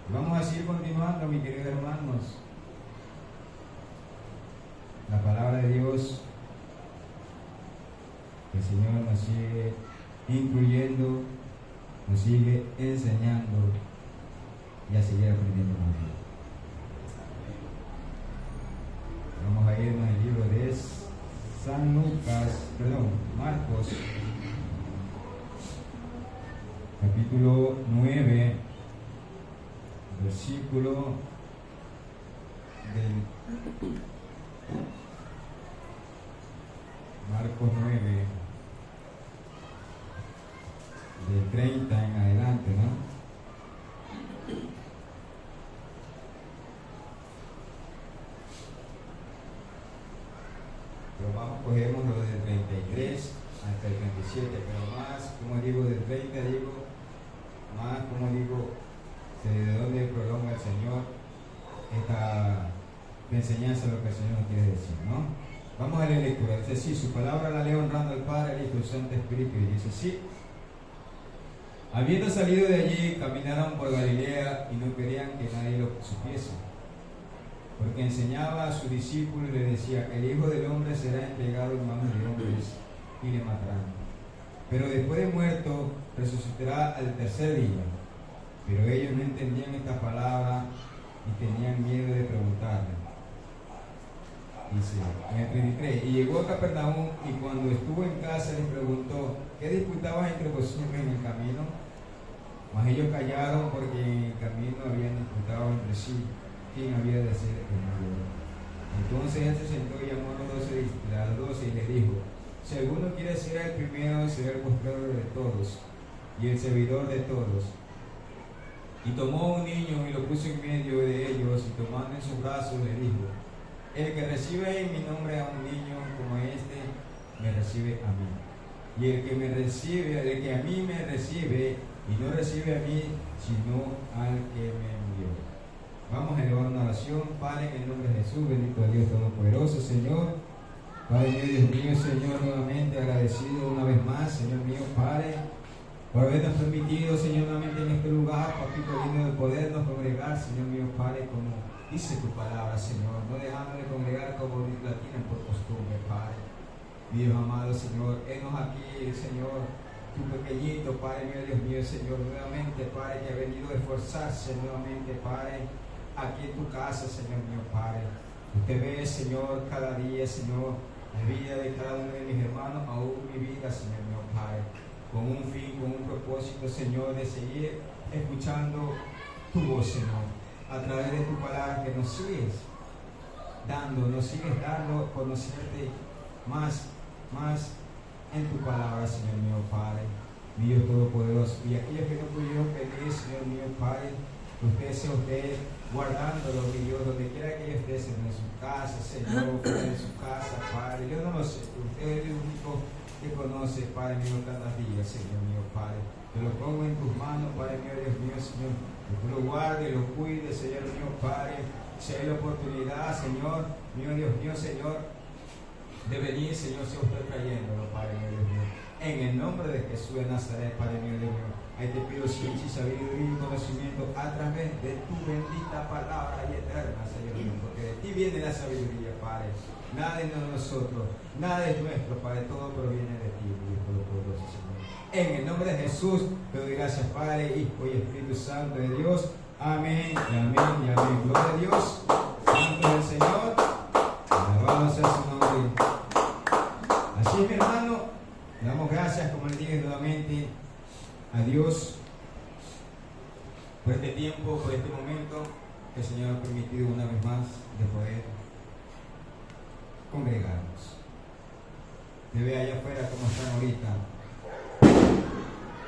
Vamos a seguir continuando, mis queridos hermanos. La palabra de Dios, el Señor nos sigue incluyendo, nos sigue enseñando y a seguir aprendiendo más. Vamos a irnos al libro de Marcos, capítulo 9, versículo del Marcos 9, del 30 en adelante, ¿no? Pero cogemos lo del 33 hasta el 37, pero más, como digo, del 30 digo, más, como digo, de dónde prolonga el Señor esta enseñanza, lo que el Señor nos quiere decir, ¿no? Vamos a la lectura. Dice así: su palabra la leo honrando al Padre, al Hijo y al Santo Espíritu. Y dice así: habiendo salido de allí, caminaron por Galilea y no querían que nadie lo supiese, porque enseñaba a sus discípulos y le decía: el Hijo del Hombre será entregado en manos de hombres y le matarán, pero después de muerto resucitará al tercer día. Pero ellos no entendían esta palabra y tenían miedo de preguntarle. Dice en el 33: y llegó a Capernaum, y cuando estuvo en casa les preguntó: ¿qué disputabas entre vosotros en el camino? Mas ellos callaron, porque en el camino habían disputado entre sí quién había de ser el mayor. Entonces él se sentó y llamó a las 12 y les dijo: si alguno quiere ser el primero, será el postrero de todos y el servidor de todos. Y tomó un niño y lo puso en medio de ellos, y tomando en sus brazos le dijo: el que recibe en mi nombre a un niño como este, me recibe a mí. Y el que a mí me recibe, y no recibe a mí, sino al que me envió. Vamos a elevar una oración. Padre, en el nombre de Jesús, bendito Dios Todopoderoso, Señor. Padre mío, Dios mío, Señor, nuevamente agradecido una vez más, Señor mío, Padre, por habernos permitido, Señor, nuevamente en este lugar, papito lindo, de podernos congregar, Señor mío, Padre, como dice tu palabra, Señor, no dejando de congregar como la tienen por costumbre, Padre. Dios amado, Señor, henos aquí, Señor, tu pequeñito, Padre mío, Dios mío, Señor, nuevamente, Padre, que ha venido a esforzarse nuevamente, Padre, aquí en tu casa, Señor mío, Padre. Usted ve, Señor, cada día, Señor, la vida de cada uno de mis hermanos, aún mi vida, Señor mío, Padre, con un fin, con un propósito, Señor, de seguir escuchando tu voz, Señor, a través de tu palabra, que nos sigues dando a conocerte más en tu palabra, Señor mío, Padre, mi Dios Todopoderoso. Y aquellos que no pudieron pedir, Señor mío, Padre, usted sea usted guardándolo, mi Dios, donde quiera que ellos estén, en su casa, Señor, en su casa, Padre. Yo no lo sé, usted es el único que conoce, Padre mío, cada día, Señor mío, Padre. Te lo pongo en tus manos, Padre mío, Dios mío, Señor. Que tú lo guardes, lo cuides, Señor mío, Padre. Si hay la oportunidad, Señor mío, Dios mío, Señor, de venir, Señor, sea usted trayéndolo, Padre mío, Dios mío. En el nombre de Jesús de Nazaret, Padre mío, Dios mío. Ahí te pido ciencia y sabiduría y conocimiento a través de tu bendita palabra y eterna, Señor mío, porque de ti viene la sabiduría, Padre. Nada es de nosotros, nada es nuestro, Padre, todo proviene de ti, Dios Todopoderoso, Señor. En el nombre de Jesús te doy gracias, Padre, Hijo y Espíritu Santo de Dios. Amén, y amén, y amén. Gloria a Dios, santo es el Señor, alabado sea su nombre. Así es, mi hermano, le damos gracias, como le dije nuevamente, a Dios por este tiempo, por este momento que el Señor ha permitido una vez más de poder congregarnos. Se ve allá afuera cómo están ahorita,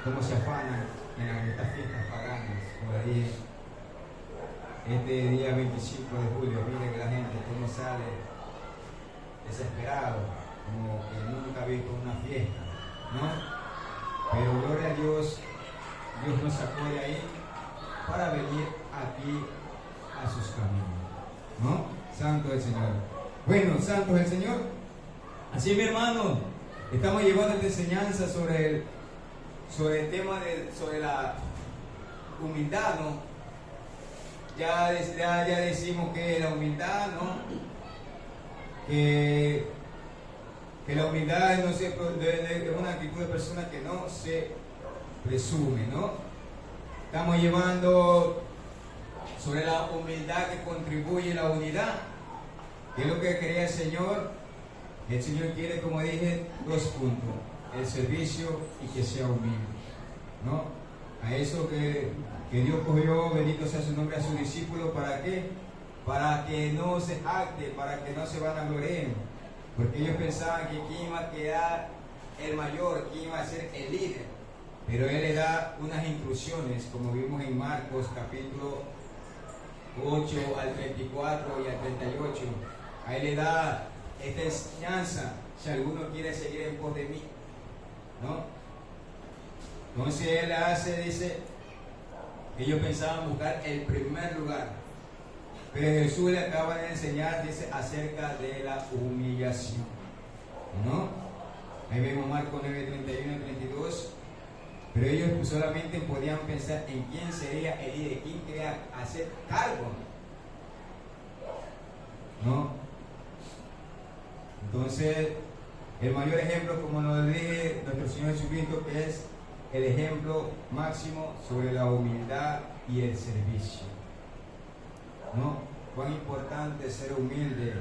cómo se afanan en estas fiestas paganas, como le dije, este día 25 de julio. Mire que la gente cómo sale desesperado, como que nunca ha visto una fiesta, ¿no? Pero gloria a Dios, Dios nos sacó de ahí para venir aquí a sus caminos, ¿no? Santo es el Señor. Bueno, santo es el Señor. Así, mi hermano, estamos llevando esta enseñanza sobre el tema sobre la humildad, ¿no? ya decimos que la humildad, ¿no? Que la humildad no se, es una actitud de persona que no se presume, ¿no? Estamos llevando sobre la humildad que contribuye a la unidad. ¿Qué es lo que quería el Señor? El Señor quiere, como dije, 2 puntos: el servicio y que sea humilde, ¿no? A eso que Dios cogió, bendito sea su nombre, a sus discípulos. ¿Para qué? Para que no se jacte, para que no se vanaglorien, porque ellos pensaban que quién iba a quedar el mayor, quién iba a ser el líder. Pero Él le da unas instrucciones, como vimos en Marcos capítulo 8 al 34 y al 38. Ahí le da esta enseñanza: si alguno quiere seguir en pos de mí, ¿no? Entonces Él hace, dice, ellos pensaban buscar el primer lugar, pero Jesús le acaba de enseñar, dice, acerca de la humillación, ¿no? Ahí vemos Marcos 9, 31 y 32. Pero ellos solamente podían pensar en quién sería el líder, quién quería hacer cargo, ¿no? Entonces, el mayor ejemplo, como nos dice nuestro Señor Jesucristo, que es el ejemplo máximo sobre la humildad y el servicio, ¿no? Cuán importante es ser humilde,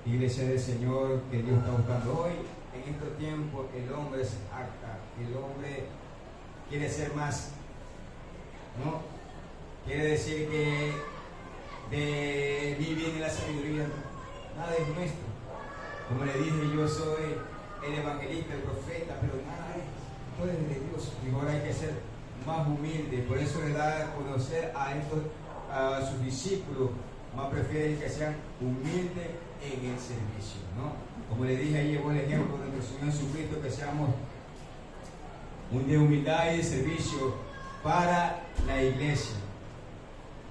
iglesia del Señor, que Dios está buscando hoy. En estos tiempos el hombre se jacta, el hombre quiere ser más, ¿no? Quiere decir que de mí viene la sabiduría, nada es nuestro. Como le dije, yo soy el evangelista, el profeta, pero nada es, todo es de Dios. Y ahora hay que ser más humilde. Por eso le da a conocer a sus discípulos, más prefieren que sean humildes en el servicio, ¿no? Como le dije, ahí llevó el ejemplo de nuestro Señor Jesucristo, que seamos de humildad y de servicio para la iglesia,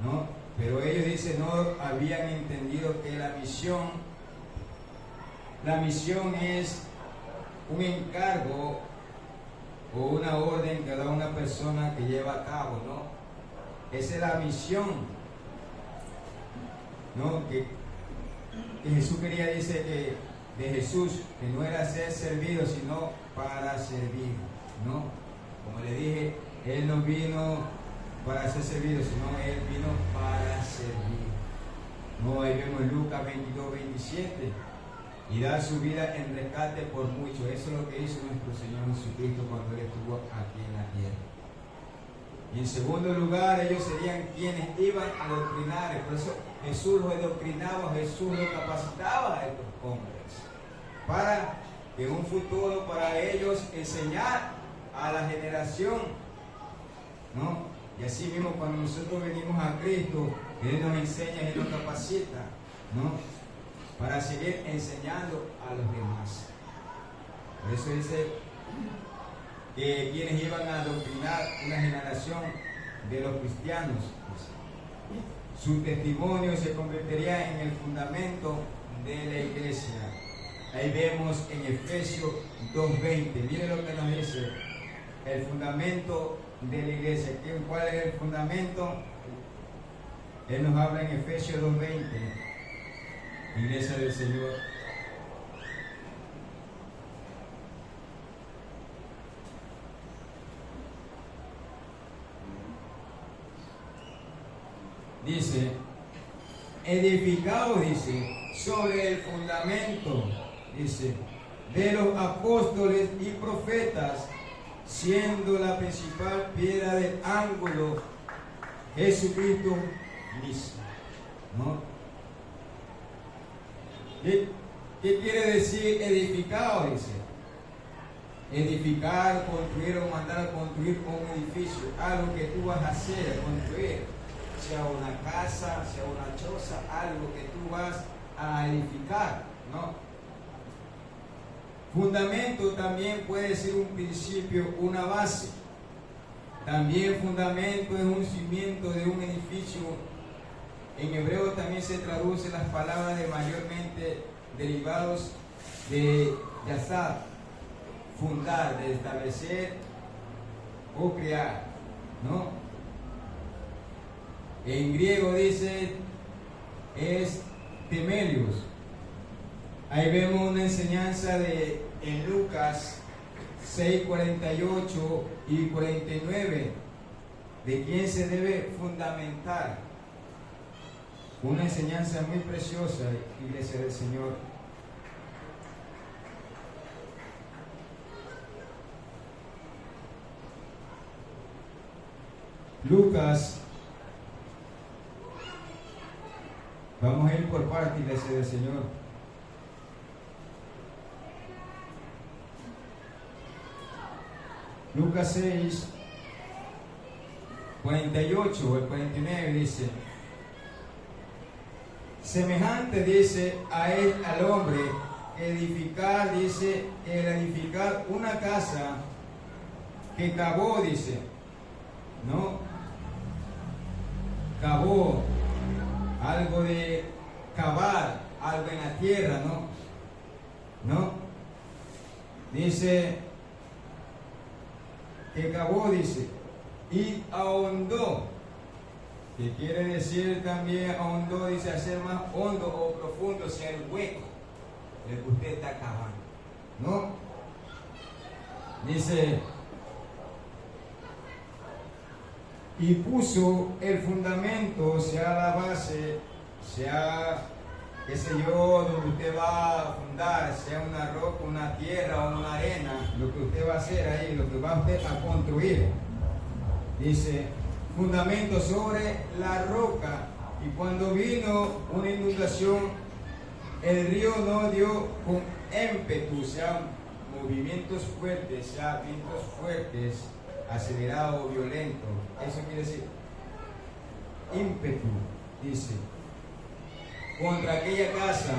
¿no? Pero ellos, dicen, no habían entendido que la misión es un encargo o una orden que da una persona que lleva a cabo, ¿no? Esa es la misión, ¿no? Que Jesús quería, dice, que de Jesús, que no era ser servido, sino para servir, ¿no? Como le dije, Él no vino para ser servido, sino Él vino para servir, ¿no? Ahí vemos Lucas 22, 27, y dar su vida en rescate por muchos. Eso es lo que hizo nuestro Señor Jesucristo cuando Él estuvo aquí en la tierra. Y en segundo lugar, ellos serían quienes iban a doctrinar. Por eso Jesús los doctrinaba, Jesús los capacitaba a estos hombres para que en un futuro, para ellos enseñar a la generación, ¿no? Y así mismo, cuando nosotros venimos a Cristo, Él nos enseña, Él nos capacita, ¿no? Para seguir enseñando a los demás. Por eso dice que quienes iban a adoctrinar una generación de los cristianos, su testimonio se convertiría en el fundamento de la iglesia. Ahí vemos en Efesios 2:20, miren lo que nos dice, el fundamento de la iglesia. ¿Cuál es el fundamento? Él nos habla en Efesios 2:20, iglesia del Señor. Dice, edificado, dice, sobre el fundamento, dice, de los apóstoles y profetas, siendo la principal piedra del ángulo Jesucristo mismo, ¿no? ¿Qué quiere decir edificado? Dice, edificar, construir o mandar a construir un edificio, algo que tú vas a hacer, construir, sea una casa, sea una choza, algo que tú vas a edificar, ¿no? Fundamento también puede ser un principio, una base. También fundamento es un cimiento de un edificio. En hebreo también se traduce las palabras de mayormente derivados de yasad, fundar, de establecer o crear, ¿no? En griego dice, es temelios. Ahí vemos una enseñanza en Lucas 6, 48 y 49, de quién se debe fundamentar. Una enseñanza muy preciosa, iglesia del Señor. Lucas, vamos a ir por parte, iglesia del Señor. Lucas 6, 48 o el 49 dice: semejante, dice, a él, al hombre, edificar, dice, el edificar una casa que cavó, dice, ¿no? Cavó, algo de cavar, algo en la tierra, ¿no? Dice, que cavó, dice, y ahondó, que quiere decir también ahondó, dice, hacer más hondo o profundo, o sea, el hueco el que usted está cavando, ¿no? Dice, y puso el fundamento, sea la base, sea, qué sé yo, donde usted va a fundar, sea una roca, una tierra o una arena, lo que usted va a hacer ahí, lo que va usted a construir. Dice, fundamento sobre la roca, y cuando vino una inundación, el río no dio con ímpetu, o sea, movimientos fuertes, o sea, vientos fuertes, acelerado o violento. Eso quiere decir ímpetu, dice, contra aquella casa,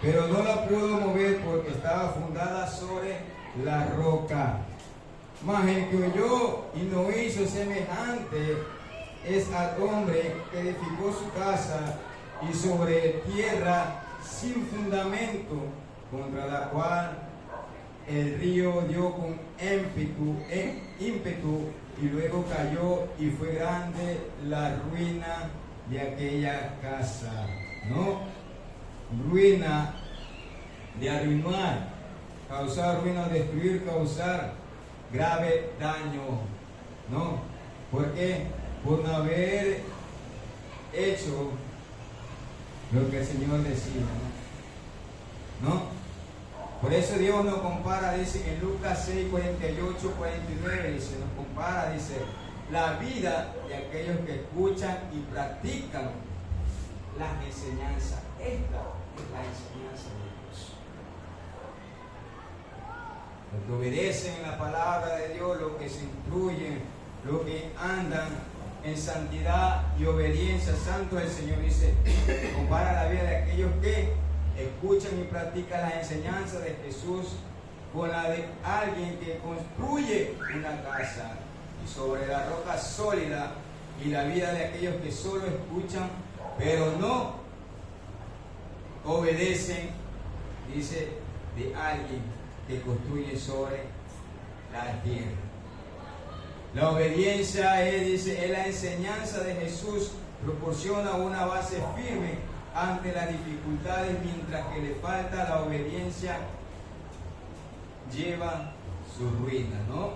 pero no la pudo mover porque estaba fundada sobre la roca. Mas el que oyó y no hizo semejante es al hombre que edificó su casa y sobre tierra sin fundamento, contra la cual el río dio con ímpetu y luego cayó, y fue grande la ruina de aquella casa. ¿No? Ruina, de arruinar, causar ruina, destruir, causar grave daño. ¿No? ¿Por qué? Por no haber hecho lo que el Señor decía. ¿No? Por eso Dios nos compara, dice en Lucas 6, 48, 49, dice, nos compara, dice, la vida de aquellos que escuchan y practican las enseñanzas. Esta es la enseñanza de Dios. Los que obedecen la palabra de Dios, los que se instruyen, los que andan en santidad y obediencia, santo el Señor, dice, compara la vida de aquellos que escuchan y practican las enseñanzas de Jesús con la de alguien que construye una casa y sobre la roca sólida, y la vida de aquellos que solo escuchan pero no obedecen, dice, de alguien que construye sobre la tierra. La obediencia es, dice, es la enseñanza de Jesús, proporciona una base firme ante las dificultades, mientras que le falta la obediencia lleva su ruina, ¿no?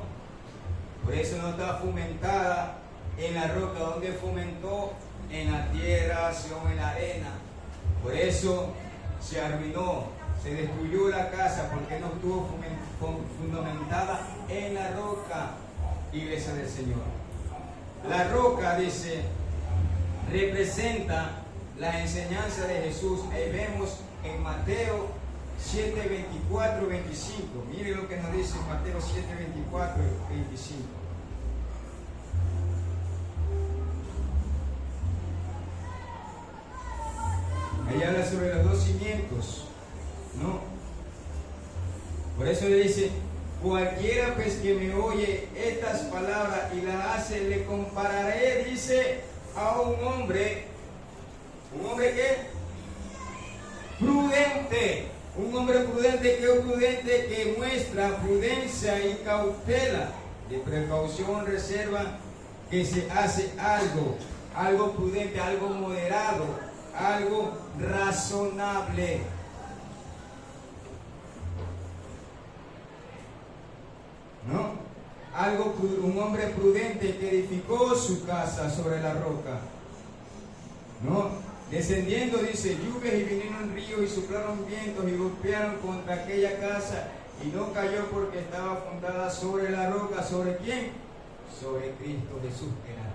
Por eso no está fomentada en la roca. Donde fomentó, en la tierra, o en la arena. Por eso se arruinó, se destruyó la casa, porque no estuvo fundamentada en la roca, iglesia del Señor. La roca, dice, representa la enseñanza de Jesús. Ahí vemos en Mateo 7, 24, 25. Mire lo que nos dice en Mateo 7, 24, 25. Ahí habla sobre los dos cimientos, ¿no? Por eso le dice, cualquiera pues que me oye estas palabras y las hace, le compararé, dice, a un hombre ¿qué? Prudente. Un hombre prudente, que es prudente, que muestra prudencia y cautela, de precaución, reserva, que se hace algo algo prudente, algo moderado, algo razonable. ¿No? Un hombre prudente que edificó su casa sobre la roca. ¿No? Descendiendo, dice, lluvias y vinieron ríos y soplaron vientos y golpearon contra aquella casa y no cayó porque estaba fundada sobre la roca. ¿Sobre quién? Sobre Cristo Jesús en la roca.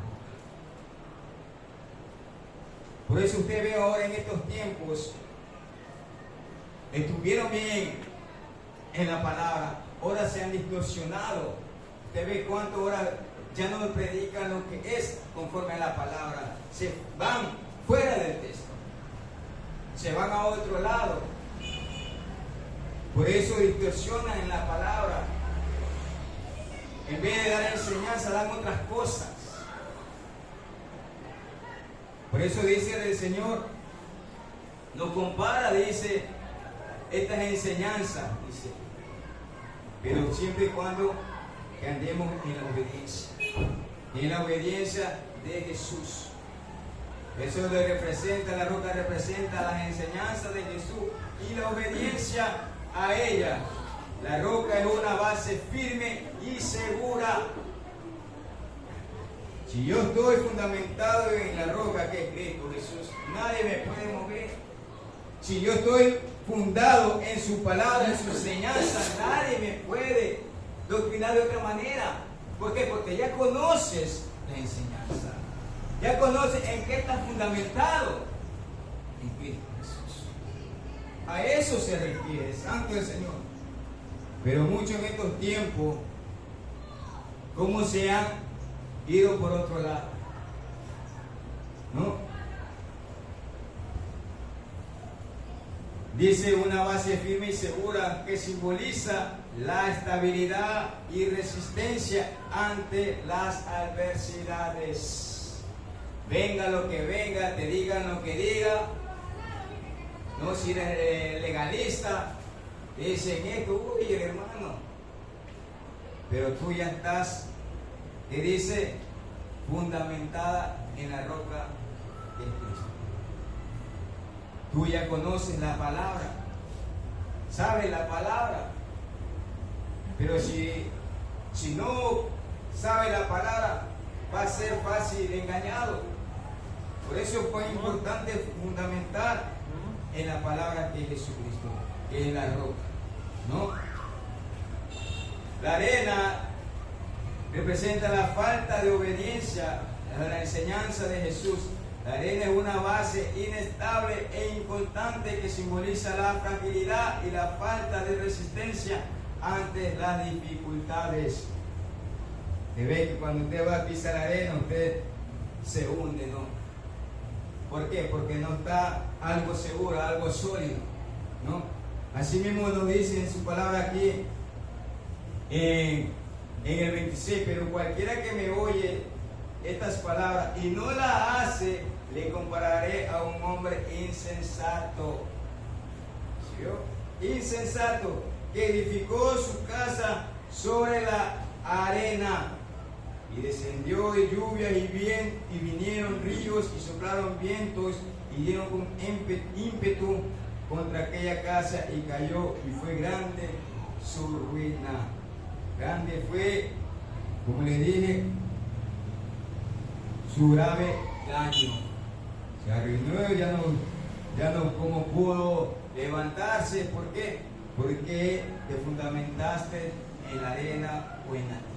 Por eso usted ve ahora en estos tiempos, estuvieron bien en la palabra, ahora se han distorsionado. Usted ve cuánto ahora ya no predican lo que es conforme a la palabra, se van fuera del texto, se van a otro lado. Por eso distorsionan en la palabra. En vez de dar enseñanza, dan otras cosas. Por eso dice el Señor, nos compara, dice, estas enseñanzas, dice, pero siempre y cuando que andemos en la obediencia, en la obediencia de Jesús. Eso le representa, la roca representa las enseñanzas de Jesús y la obediencia a ella. La roca es una base firme y segura. Si yo estoy fundamentado en la roca que es Cristo Jesús, nadie me puede mover. Si yo estoy fundado en su palabra, en su enseñanza, nadie me puede doctrinar de otra manera. ¿Por qué? Porque ya conoces la enseñanza. Ya conoces en qué estás fundamentado. En Cristo Jesús. A eso se refiere, santo el Señor. Pero muchos en estos tiempos, ¿cómo se han ido por otro lado? ¿No? Dice una base firme y segura que simboliza la estabilidad y resistencia ante las adversidades. Venga lo que venga, te digan lo que diga. No, si eres legalista, dicen esto, uy, hermano. Pero tú ya estás, que dice, fundamentada en la roca de Cristo. Tú ya conoces la palabra, sabes la palabra. Pero si no sabe la palabra, va a ser fácil engañado. Por eso fue importante fundamentar en la palabra que es Jesucristo, que es la roca, ¿no? La arena representa la falta de obediencia a la enseñanza de Jesús. La arena es una base inestable e inconstante que simboliza la fragilidad y la falta de resistencia ante las dificultades. Te ve que cuando usted va a pisar arena, usted se hunde, ¿no? ¿Por qué? Porque no está algo seguro, algo sólido, ¿no? Así mismo nos dice en su palabra aquí, en el 26, pero cualquiera que me oye estas palabras y no las hace, le compararé a un hombre insensato. ¿Sí vio? Insensato, que edificó su casa sobre la arena. Y descendió de lluvia y vinieron ríos y soplaron vientos y dieron con ímpetu contra aquella casa y cayó y fue grande su ruina. Grande fue, como le dije, su grave daño. Se arruinó, ya no como pudo levantarse. ¿Por qué? Porque te fundamentaste en la arena o en la tierra.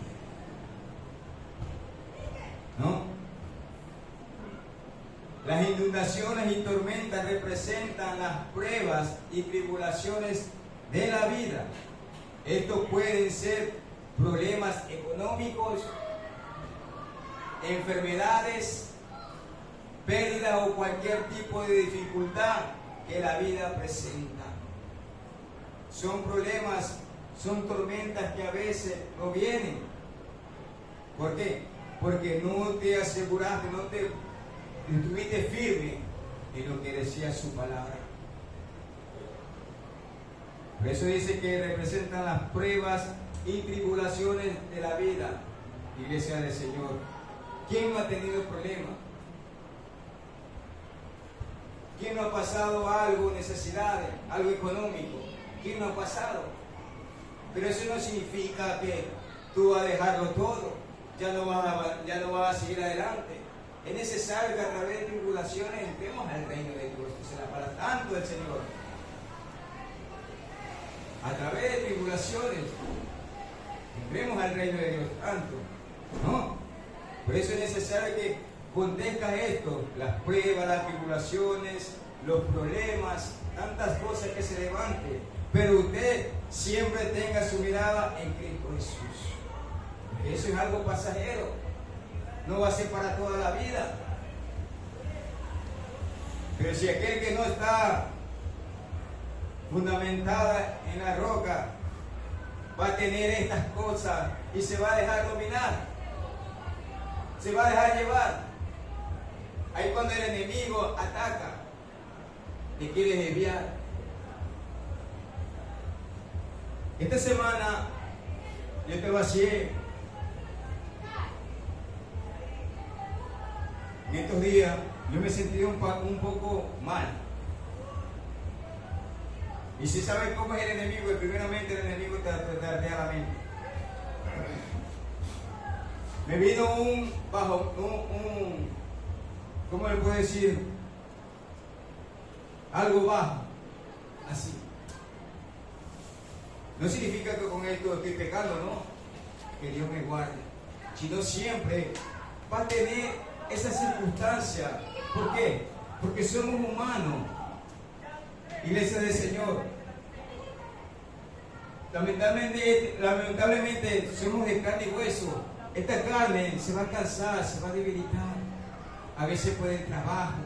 ¿No? Las inundaciones y tormentas representan las pruebas y tribulaciones de la vida. Estos pueden ser problemas económicos, enfermedades, pérdida o cualquier tipo de dificultad que la vida presenta. Son problemas, son tormentas que a veces provienen. ¿Por qué? Porque no te aseguraste, no te estuviste firme en lo que decía su palabra. Por eso dice que representan las pruebas y tribulaciones de la vida, Iglesia del Señor. ¿Quién no ha tenido problemas? ¿Quién no ha pasado algo, necesidades, algo económico? ¿Quién no ha pasado? Pero eso no significa que tú vas a dejarlo todo, ya no vas a seguir adelante. Es necesario que a través de tribulaciones entremos al reino de Dios. Esa es la palabra tanto del Señor. A través de tribulaciones entremos al reino de Dios tanto. ¿No? Por eso es necesario que contezca esto, las pruebas, las tribulaciones, los problemas, tantas cosas que se levanten. Pero usted siempre tenga su mirada en Cristo Jesús. Porque eso es algo pasajero. No va a ser para toda la vida. Pero si aquel que no está fundamentada en la roca va a tener estas cosas y se va a dejar dominar, se va a dejar llevar. Ahí cuando el enemigo ataca, te quiere desviar. Esta semana yo te vacié. En estos días yo me sentí un poco mal. Y si sabes cómo es el enemigo, primeramente el enemigo te ardea la mente. Me vino ¿cómo le puedo decir? Algo bajo, así. No significa que con esto estoy pecando, no, que Dios me guarde, sino siempre va a tener esa circunstancia. ¿Por qué? Porque somos humanos, iglesia del Señor. Lamentablemente somos de carne y hueso. Esta carne se va a cansar, se va a debilitar. A veces por el trabajo,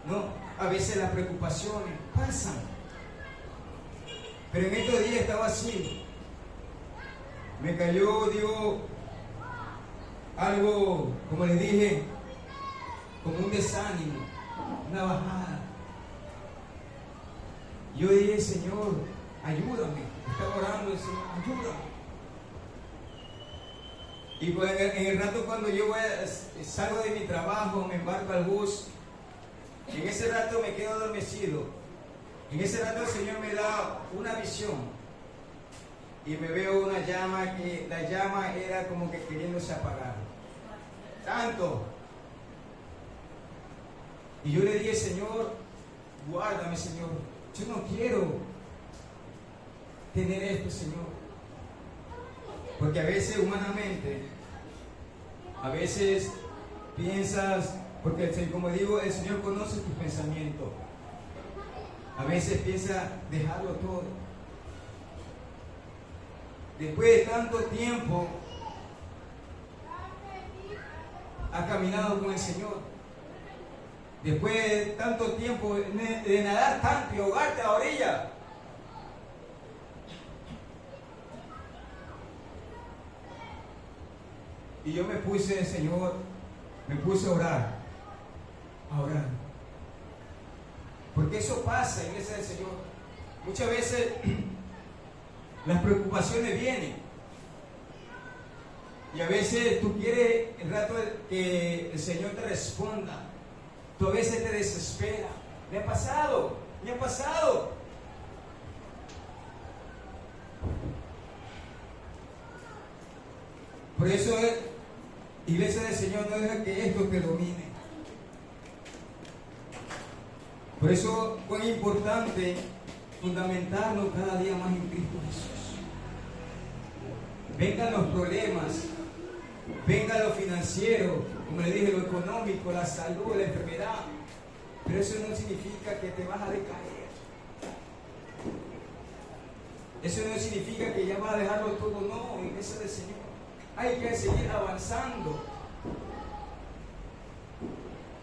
¿no? A veces las preocupaciones pasan. Pero en estos días estaba así. Me cayó, dio algo, como les dije, como un desánimo, una bajada. Yo dije, Señor, ayúdame. Estaba orando, Señor, ayúdame. Y pues en el rato cuando yo salgo de mi trabajo, me embarco al bus, en ese rato me quedo adormecido. En ese rato el Señor me da una visión y me veo una llama que la llama era como que queriéndose apagar. Tanto. Y yo le dije, Señor, guárdame, Señor. Yo no quiero tener esto, Señor. Porque a veces humanamente, a veces piensas, porque como digo, el Señor conoce tus pensamientos. A veces piensa dejarlo todo. Después de tanto tiempo, has caminado con el Señor. Después de tanto tiempo de nadar tanto y ahogarte a la orilla. Y yo me puse, Señor, me puse a orar. Porque eso pasa, iglesia del Señor. Muchas veces las preocupaciones vienen. Y a veces tú quieres el rato que el Señor te responda. Tú a veces te desesperas. Me ha pasado. Por eso, iglesia del Señor, no deja que esto te domine. Por eso, cuán importante fundamentarnos cada día más en Cristo Jesús. Vengan los problemas, venga lo financiero, como le dije, lo económico, la salud, la enfermedad. Pero eso no significa que te vas a decaer. Eso no significa que ya vas a dejarlo todo, no, iglesia del Señor. Hay que seguir avanzando.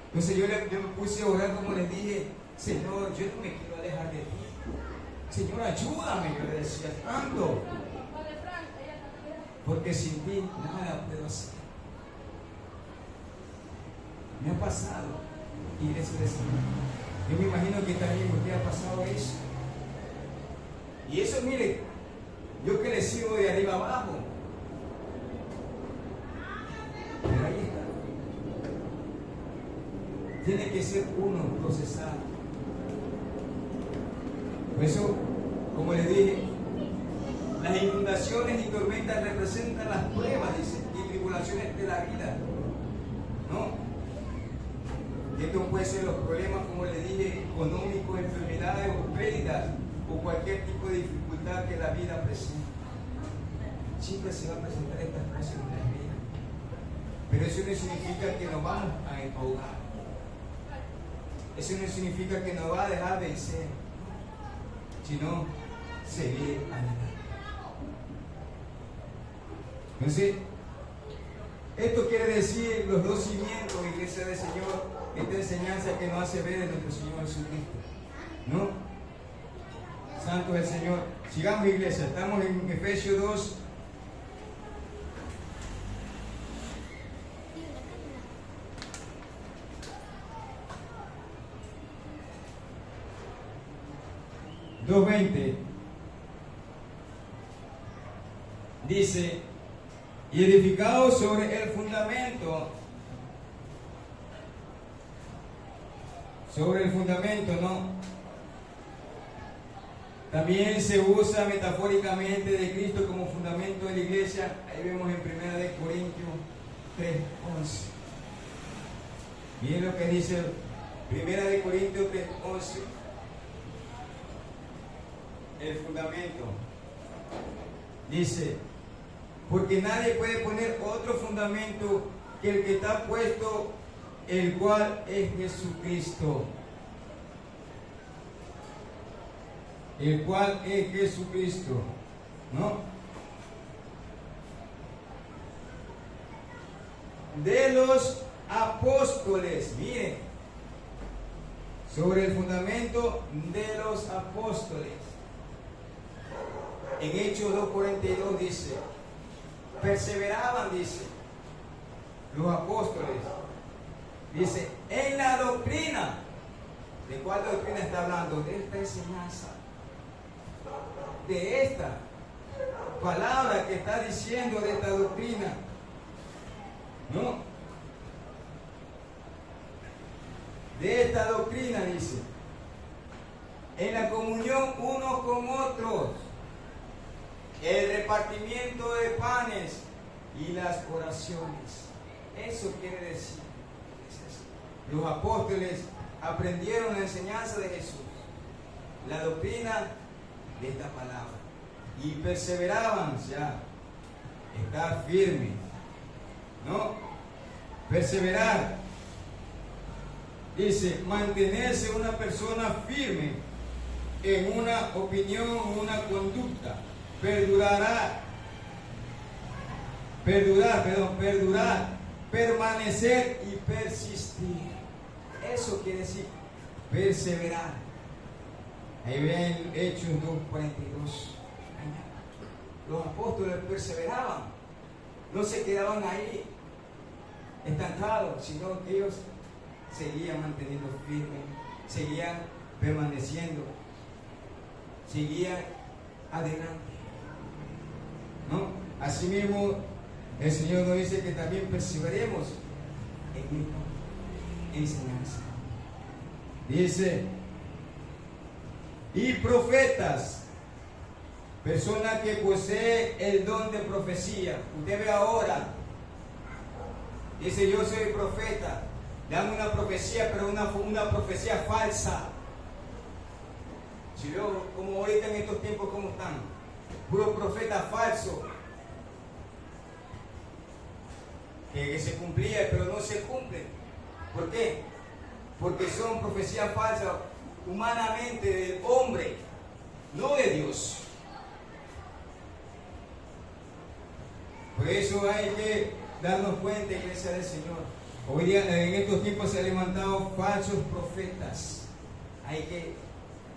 Entonces yo me puse a orar, como les dije, Señor, yo no me quiero alejar de ti. Señor, ayúdame, yo le decía tanto. Porque sin ti nada puedo hacer. Me ha pasado. Y eso es, yo me imagino que también usted ha pasado eso. Y eso, mire, yo que le sigo de arriba abajo. Pero ahí está. Tiene que ser uno procesado. Por eso, como les dije, las inundaciones y tormentas representan las pruebas, dice, y tribulaciones de la vida, ¿no? Esto puede ser los problemas, como les dije, económicos, enfermedades o pérdidas, o cualquier tipo de dificultad que la vida presenta. Siempre se va a presentar estas cosas en la vida. Pero eso no significa que nos vamos a ahogar. Eso no significa que nos va a dejar vencer, sino seguir adelante. Entonces, esto quiere decir los dos cimientos, iglesia del Señor, esta enseñanza que nos hace ver en nuestro Señor Jesucristo, ¿no? Santo es el Señor. Sigamos, iglesia, estamos en Efesios 2. Dice, y edificado sobre el fundamento, ¿no? También se usa metafóricamente de Cristo como fundamento de la iglesia. Ahí vemos en 1 Corintios 3:11. Miren lo que dice 1 Corintios 3:11. El fundamento. Dice, porque nadie puede poner otro fundamento que el que está puesto, el cual es Jesucristo. El cual es Jesucristo, ¿no? De los apóstoles, miren, sobre el fundamento de los apóstoles. En Hechos 2:42 dice, perseveraban, dice, los apóstoles, dice, en la doctrina. ¿De cuál doctrina está hablando? De esta enseñanza, de esta palabra que está diciendo, de esta doctrina, ¿no? De esta doctrina, dice, en la comunión unos con otros, el repartimiento de panes y las oraciones. Eso quiere decir, los apóstoles aprendieron la enseñanza de Jesús, la doctrina de esta palabra, y perseveraban, ya, estar firme, ¿no? Perseverar, dice, mantenerse una persona firme en una opinión, una conducta, perdurar, permanecer y persistir. Eso quiere decir perseverar. Ahí ven Hechos 2:42. Los apóstoles perseveraban, no se quedaban ahí estancados, sino que ellos seguían manteniendo firme, seguían permaneciendo, seguían adelante, ¿no? Asimismo, el Señor nos dice que también perseveremos en esta enseñanza. Dice, y profetas, persona que posee el don de profecía. Usted ve ahora, dice, yo soy profeta, dame una profecía, pero una profecía falsa. Si veo como ahorita en estos tiempos, ¿cómo están? Puro profeta falso, que se cumplía, pero no se cumple. ¿Por qué? Porque son profecías falsas humanamente del hombre, no de Dios. Por eso hay que darnos cuenta, iglesia del Señor. Hoy día, en estos tiempos, se han levantado falsos profetas. Hay que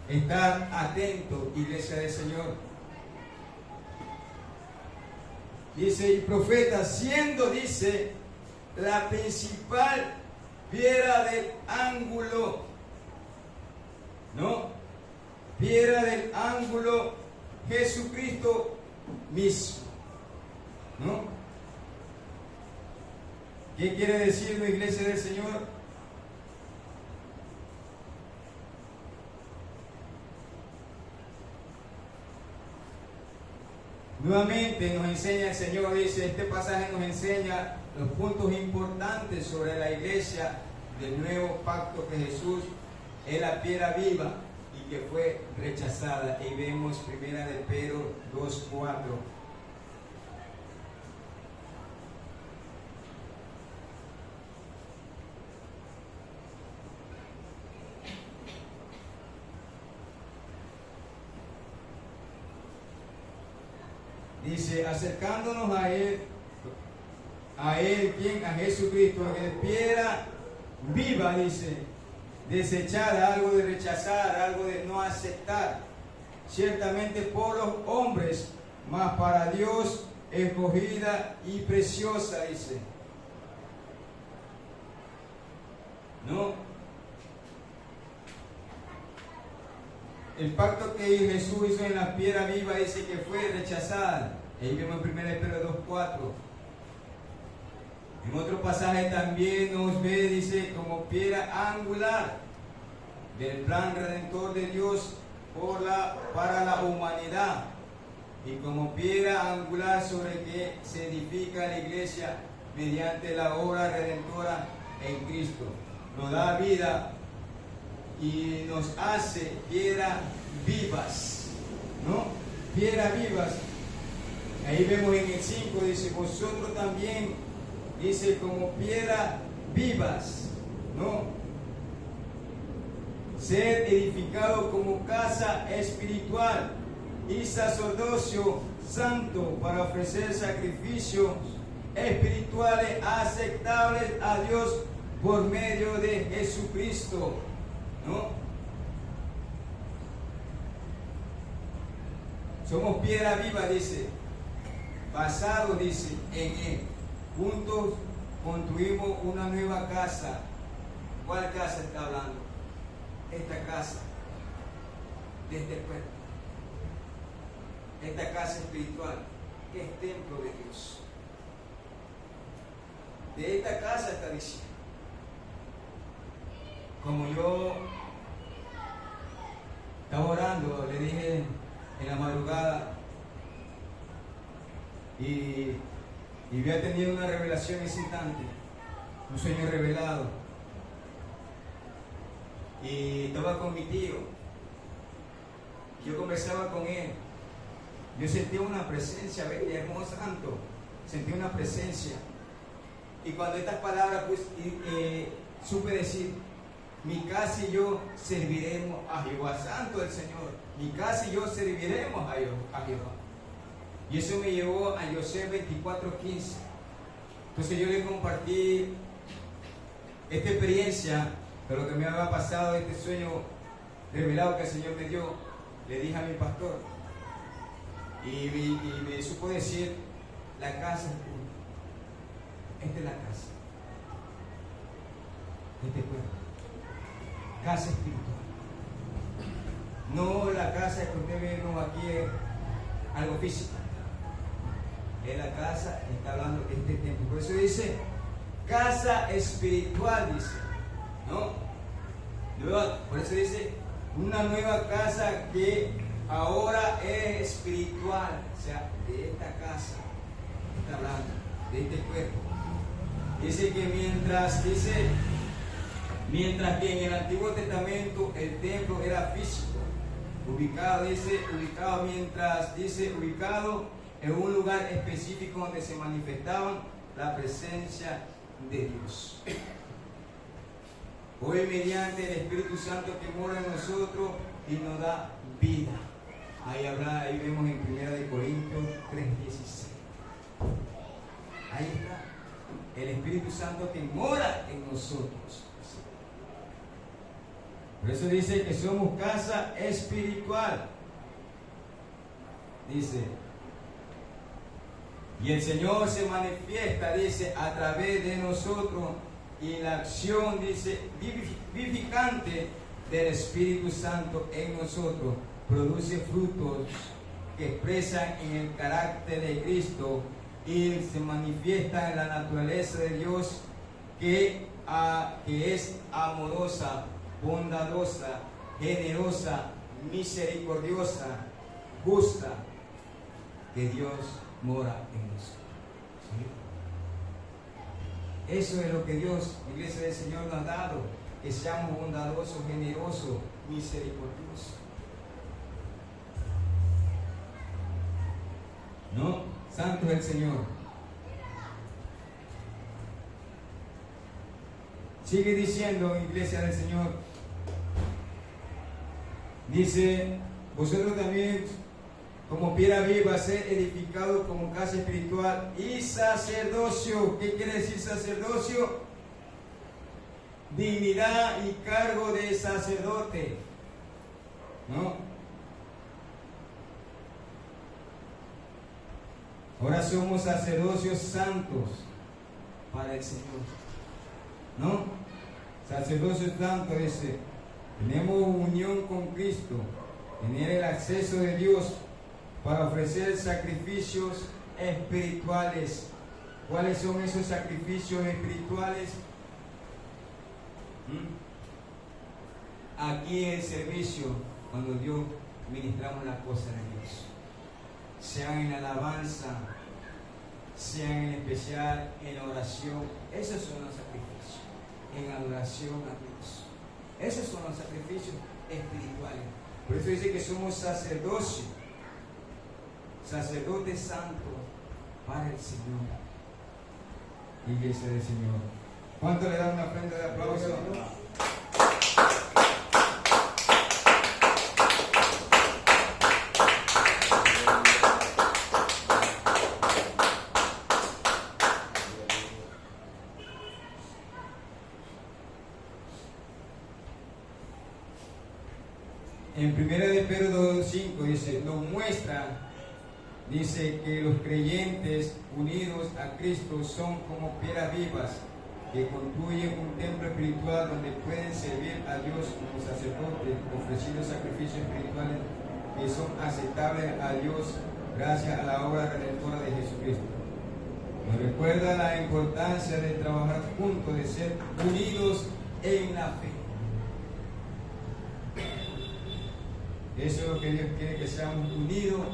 estar atentos, iglesia del Señor. Dice, y profeta, siendo, dice, la principal piedra del ángulo, ¿no? Piedra del ángulo, Jesucristo mismo, ¿no? ¿Qué quiere decir la iglesia del Señor? Nuevamente nos enseña el Señor, dice, este pasaje nos enseña los puntos importantes sobre la iglesia del nuevo pacto, que Jesús es la piedra viva y que fue rechazada. Y vemos 1 de Pedro 2:4. Dice, acercándonos a Él, quien, a Jesucristo, que es piedra viva, dice, desechada, algo de rechazar, algo de no aceptar, ciertamente por los hombres, mas para Dios escogida y preciosa, dice. ¿No? El pacto que Jesús hizo en la piedra viva dice que fue rechazada. Ahí vemos en 1 Pedro 2:4. En otro pasaje también nos ve, dice, como piedra angular del plan redentor de Dios para la humanidad, y como piedra angular sobre que se edifica la iglesia mediante la obra redentora en Cristo. Nos da vida y nos hace piedras vivas, ¿no? Piedras vivas. Ahí vemos en el 5, dice, vosotros también, dice, como piedras vivas, ¿no? Ser edificado como casa espiritual y sacerdocio santo para ofrecer sacrificios espirituales aceptables a Dios por medio de Jesucristo, ¿no? Somos piedra viva, dice, basados, dice, en Él. Juntos construimos una nueva casa. ¿Cuál casa está hablando? Esta casa de este cuerpo. Esta casa espiritual, que es templo de Dios. De esta casa está diciendo. Como yo estaba orando, le dije en la madrugada, y había tenido una revelación ese instante, un sueño revelado, y estaba con mi tío, yo conversaba con él, yo sentía una presencia bella, hermoso, santo, sentí una presencia, y cuando estas palabras pues, supe decir, mi casa y yo serviremos a Jehová, santo el Señor, mi casa y yo serviremos a Jehová. Y eso me llevó a José 24:15. Entonces yo le compartí esta experiencia de lo que me había pasado, este sueño revelado que el Señor me dio. Le dije a mi pastor, y me supo decir, la casa es pura. Esta es la casa. Este cuerpo. Casa espiritual. No la casa que usted ve aquí es algo físico. En la casa está hablando de este templo. Por eso dice casa espiritual, dice, ¿no? Por eso dice una nueva casa que ahora es espiritual. O sea, de esta casa está hablando, de este cuerpo. Dice que mientras que en el Antiguo Testamento el templo era físico, ubicado en un lugar específico donde se manifestaba la presencia de Dios. Hoy, mediante el Espíritu Santo que mora en nosotros y nos da vida. Ahí vemos en 1 Corintios 3:16. Ahí está el Espíritu Santo que mora en nosotros. Por eso dice que somos casa espiritual. Dice, y el Señor se manifiesta, dice, a través de nosotros, y la acción, dice, vivificante del Espíritu Santo en nosotros produce frutos que expresan en el carácter de Cristo y se manifiesta en la naturaleza de Dios que es amorosa, bondadosa, generosa, misericordiosa, justa. que Dios mora en nosotros. ¿Sí? Eso es lo que Dios, Iglesia del Señor, nos ha dado, que seamos bondadosos, generosos, misericordiosos. ¿No? Santo es el Señor. Sigue diciendo, Iglesia del Señor, dice, vosotros también, como piedra viva, ser edificado como casa espiritual y sacerdocio. ¿Qué quiere decir sacerdocio? Dignidad y cargo de sacerdote, ¿no? Ahora somos sacerdocios santos para el Señor, ¿no? Sacerdocio santo dice, tenemos unión con Cristo, tener el acceso de Dios para ofrecer sacrificios espirituales. ¿Cuáles son esos sacrificios espirituales? Aquí en el servicio, cuando Dios ministramos las cosas de Dios, sean en alabanza, sean en especial en oración, esos son los sacrificios, en adoración a Dios. Esos son los sacrificios espirituales. Por eso dice que somos sacerdocio, sacerdote santo para el Señor. Iglesia del Señor. ¿Cuánto le dan una ofrenda de aplauso? En 1 de Pedro 2:5 dice, nos muestra, dice que los creyentes unidos a Cristo son como piedras vivas que construyen un templo espiritual donde pueden servir a Dios como sacerdotes, ofreciendo sacrificios espirituales que son aceptables a Dios gracias a la obra redentora de Jesucristo. Nos recuerda la importancia de trabajar juntos, de ser unidos en la fe. Eso es lo que Dios quiere, que seamos unidos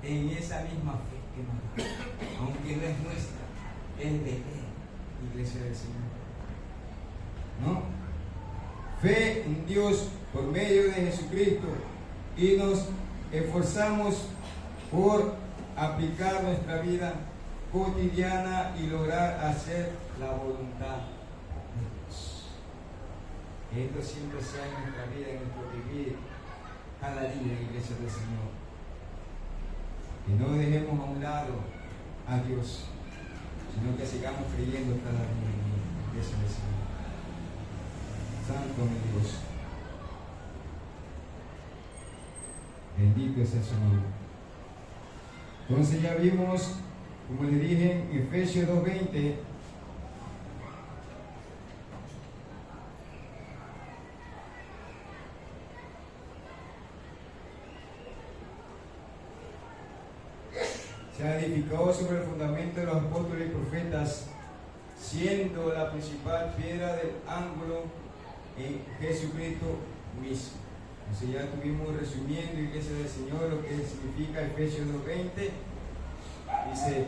en esa misma fe que nos da, aunque no es nuestra, es de Él, Iglesia del Señor. ¿No? Fe en Dios por medio de Jesucristo y nos esforzamos por aplicar nuestra vida cotidiana y lograr hacer la voluntad de Dios. Que esto siempre sea en nuestra vida, en nuestro vivir cada día, Iglesia del Señor. Que no dejemos a un lado a Dios, sino que sigamos creyendo cada día en Él, Iglesia del Señor. Santo mi Dios. Bendito sea su nombre. Entonces ya vimos, como le dije en Efesios 2:20, se ha edificado sobre el fundamento de los apóstoles y profetas, siendo la principal piedra del ángulo en Jesucristo mismo. Entonces ya estuvimos resumiendo, Iglesia del Señor, lo que significa Efesios 2:20. Dice,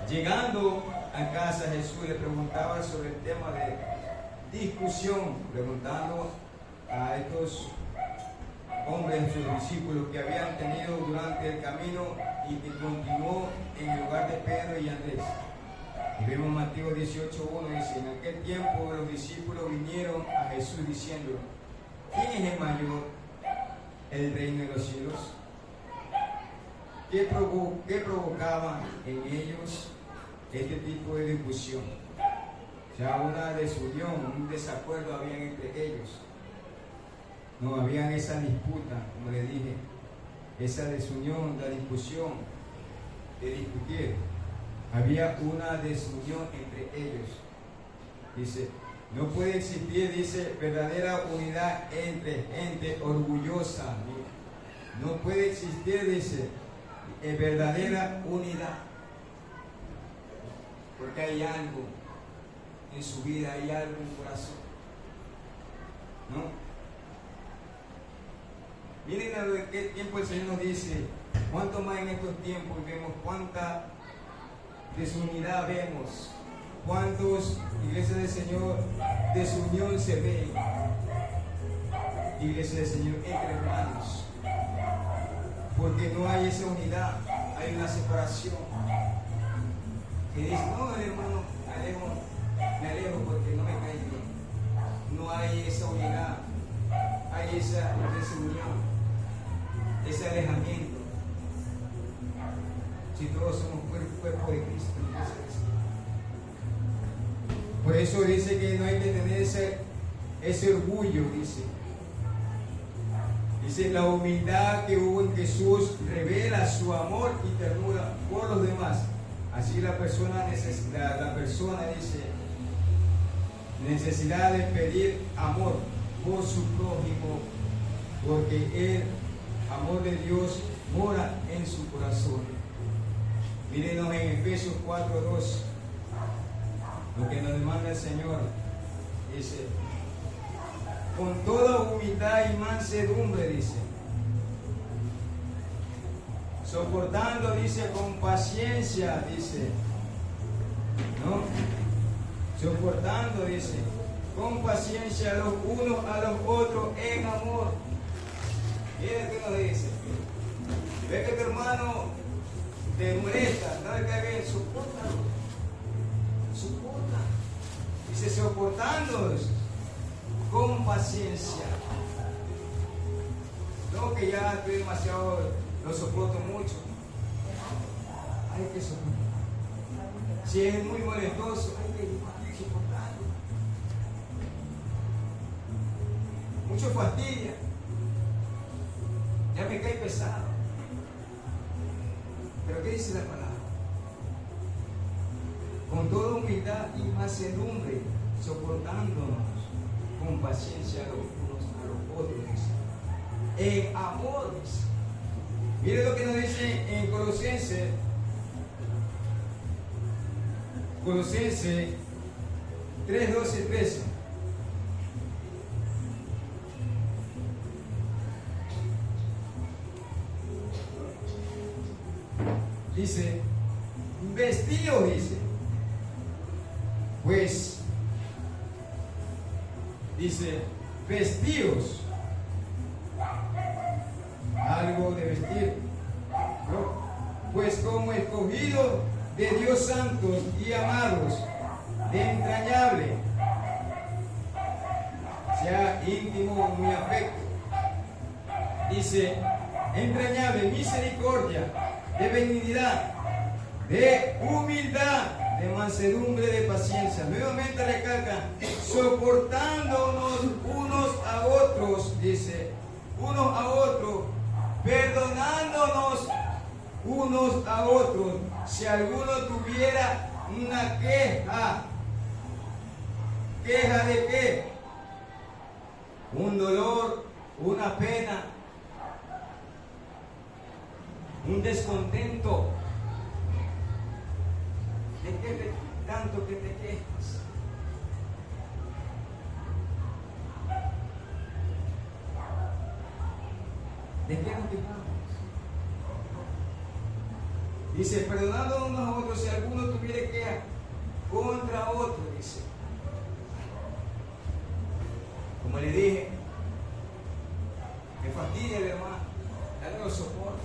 llegando a casa Jesús le preguntaba sobre el tema de discusión, preguntando a estos hombres, sus discípulos, que habían tenido durante el camino y que continuó en el lugar de Pedro y Andrés. Y vemos Mateo 18:1, dice, en aquel tiempo los discípulos vinieron a Jesús diciendo, ¿quién es el mayor? El reino de los cielos. ¿Qué provocaba en ellos este tipo de discusión? O sea, una desunión, un desacuerdo había entre ellos. No habían esa disputa, como le dije, esa desunión, la discusión de discutir. Había una desunión entre ellos. Dice, no puede existir, dice, verdadera unidad entre gente orgullosa. No puede existir, dice, verdadera unidad. Porque hay algo en su vida, hay algo en su corazón. ¿No? Miren a qué tiempo el Señor nos dice, cuánto más en estos tiempos vemos cuánta desunidad vemos, cuántos iglesias del Señor desunión se ven, iglesias del Señor entre hermanos, porque no hay esa unidad, hay una separación. Que dice, no, el hermano, me alejo porque no me cae bien. No hay esa unidad, hay esa desunión, ese alejamiento. Si todos somos cuerpo de Cristo, por eso dice que no hay que tener ese orgullo, dice. Dice, la humildad que hubo en Jesús revela su amor y ternura por los demás. Así la persona dice, necesidad de pedir amor por su prójimo, porque el amor de Dios mora en su corazón. Mírenos en Efesios 4:2, lo que nos demanda el Señor. Dice, con toda humildad y mansedumbre, dice, soportando, dice, con paciencia, dice, ¿no? Soportando, dice, con paciencia los unos a los otros en amor. Mira que nos dice, ve que tu hermano te molesta, no le cae bien, soporta. Dice, soportando con paciencia. No que ya estoy demasiado, lo soporto mucho. Hay que soportar. Si es muy molestoso, hay que soportarlo. Mucho fastidia. Ya me cae pesado. Pero ¿qué dice la palabra? Con toda humildad y mansedumbre, soportándonos con paciencia los unos a los otros, en amor. Mire lo que nos dice en Colosenses 3:12-13. Dice, vestidos, dice, pues, dice, vestidos, algo de vestir, ¿no? Pues como escogidos de Dios santos y amados, de entrañable, sea íntimo mi afecto, dice, entrañable misericordia, de benignidad, de humildad, de mansedumbre, de paciencia. Nuevamente recalca, soportándonos unos a otros, dice, unos a otros, perdonándonos unos a otros, si alguno tuviera una queja. ¿Queja de qué? Un dolor, una pena, un descontento. ¿De qué tanto que te quejas? ¿De qué nos quejamos? Dice, perdonando unos a otros si alguno tuviera queja contra otro, dice. Como le dije, me fastidia el hermano, ya no lo soporto,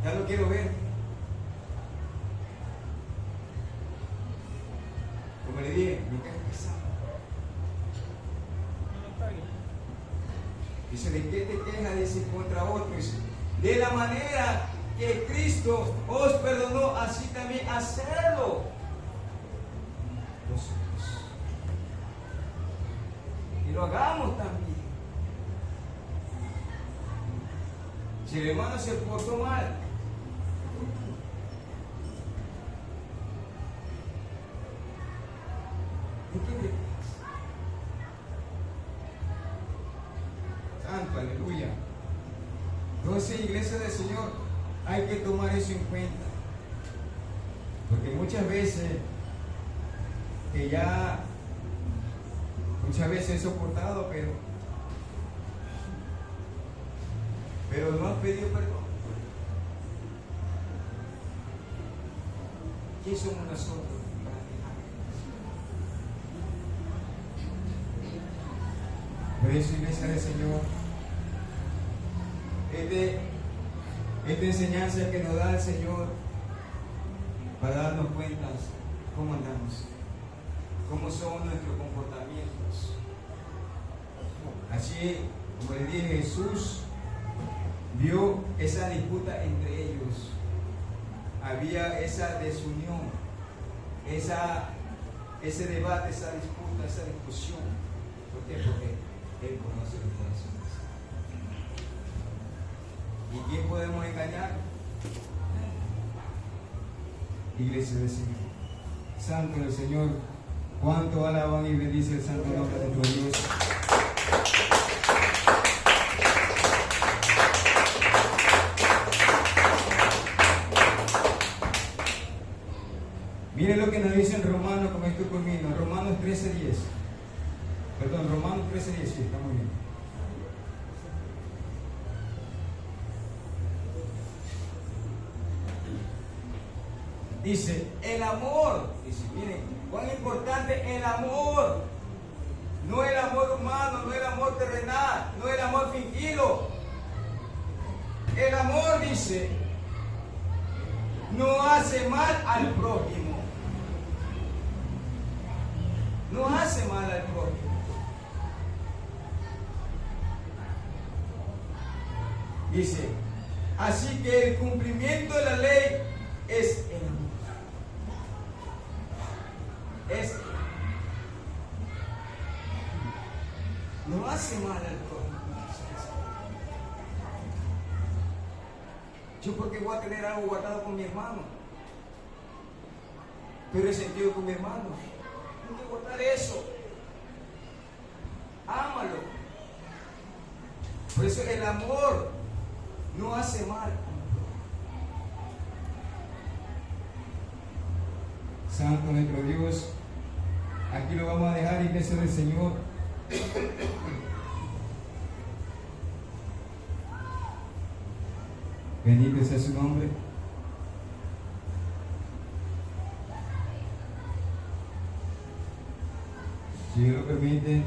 ya no quiero ver. Como le dije, me cae pesado. Dice, ¿de qué te quejas? Dice, contra otro. Dice, de la manera que Cristo os perdonó, así también hacerlo vosotros. Y lo hagamos también. Si el hermano se portó mal, ¿de qué te quejas? Santo, aleluya. Entonces, iglesia del Señor, hay que tomar eso en cuenta. Porque muchas veces he soportado, pero pero no has pedido perdón. ¿Quién somos nosotros para dejar? Por eso, iglesia del Señor, esta enseñanza que nos da el Señor para darnos cuenta cómo andamos, cómo son nuestros comportamientos. Así, como les dije, Jesús vio esa disputa entre ellos. Había esa desunión, ese debate, esa disputa, esa discusión. ¿Por qué? Porque Él conoce los corazones. ¿Y quién podemos engañar? Iglesia del Señor. Santo del Señor. ¿Cuánto alaban y bendice el santo nombre de nuestro Dios? Miren lo que nos dice en Romanos, como estoy conmigo, en Romanos 13:10. Perdón, Romanos 13:10, sí, está muy bien. Dice, el amor, dice, miren, cuán importante el amor. No el amor humano, no el amor terrenal, no el amor fingido. El amor, dice, no hace mal al prójimo. No hace mal al prójimo. Dice, así que el cumplimiento de la ley es el amor. No hace mal al prójimo. Yo porque voy a tener algo guardado con mi hermano, pero he sentido con mi hermano. No hay que guardar eso. Ámalo. Por eso el amor no hace mal. Santo nuestro Dios, aquí lo vamos a dejar, iglesia del Señor. Bendito sea su nombre. Si Dios lo permite,